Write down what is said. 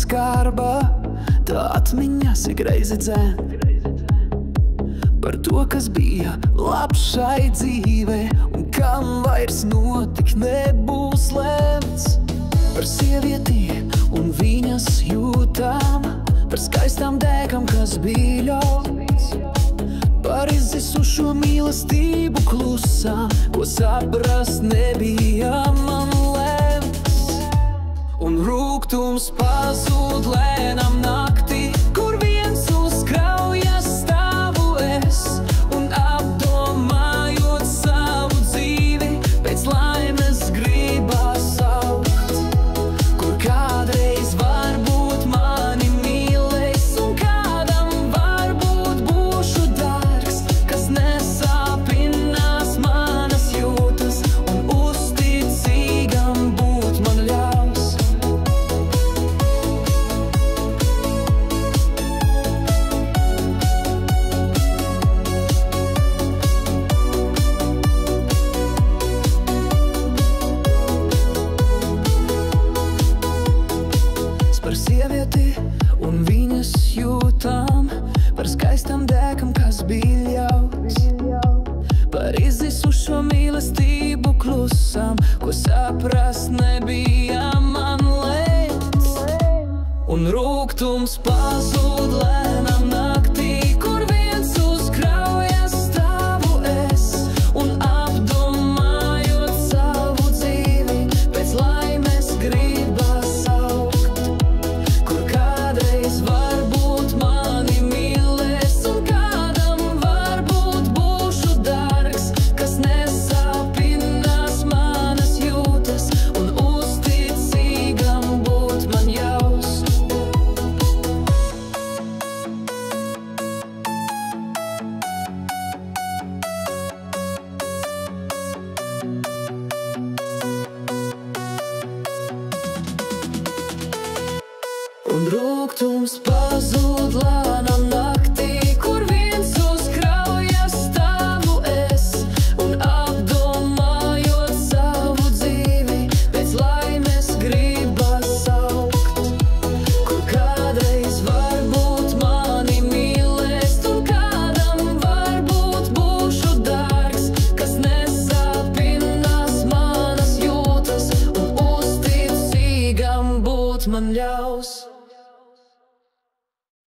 skarba, tā atmiņas ik reizi dzēn par to, kas bija labs šai dzīvē un kam vairs notikt nebūs lemts. Par sievieti un viņas jūtām, par skaistām dēkam, kas bija ļauts, par izdzisušo mīlestību klusā, ko saprast nebija man lemts. Un rūgtums pazūd lēnam naktī, kur viens uz kraujas stāvu es, un apdomājot savu dzīvi, pēc laimes gribas saukt, kur kādreiz varbūt mani mīlēs, un kādam varbūt būšu dārgs, kas nesāpinās manas jūtas, un uzticīgam būt man ļaus. Par sievieti un viņas jūtām, par skaistam dēkam, kas bija ļauts, par izzisušo mīlestību klusām, ko saprast nebija man lemts. Un rūgtums pazūd lēnam naktī, kur viens uz kraujas stāvu es, un apdomājot savu dzīvi, pēc laimes gribas saukt, kur kādreiz varbūt mani mīlēs, un kādam varbūt būšu dārgs, kas nesāpinās manas jūtas, un uzticīgam būt man ļaus. Un rūgtums pazūd lēnam naktī, kur viens uz kraujas stāvu es, un apdomājot savu dzīvi, pēc laimes gribas saukt, kur kādreiz varbūt mani mīlēs, un kādam varbūt būšu dārgs, kas nesāpinās manas jūtas, un uzticīgam būt man ļaus.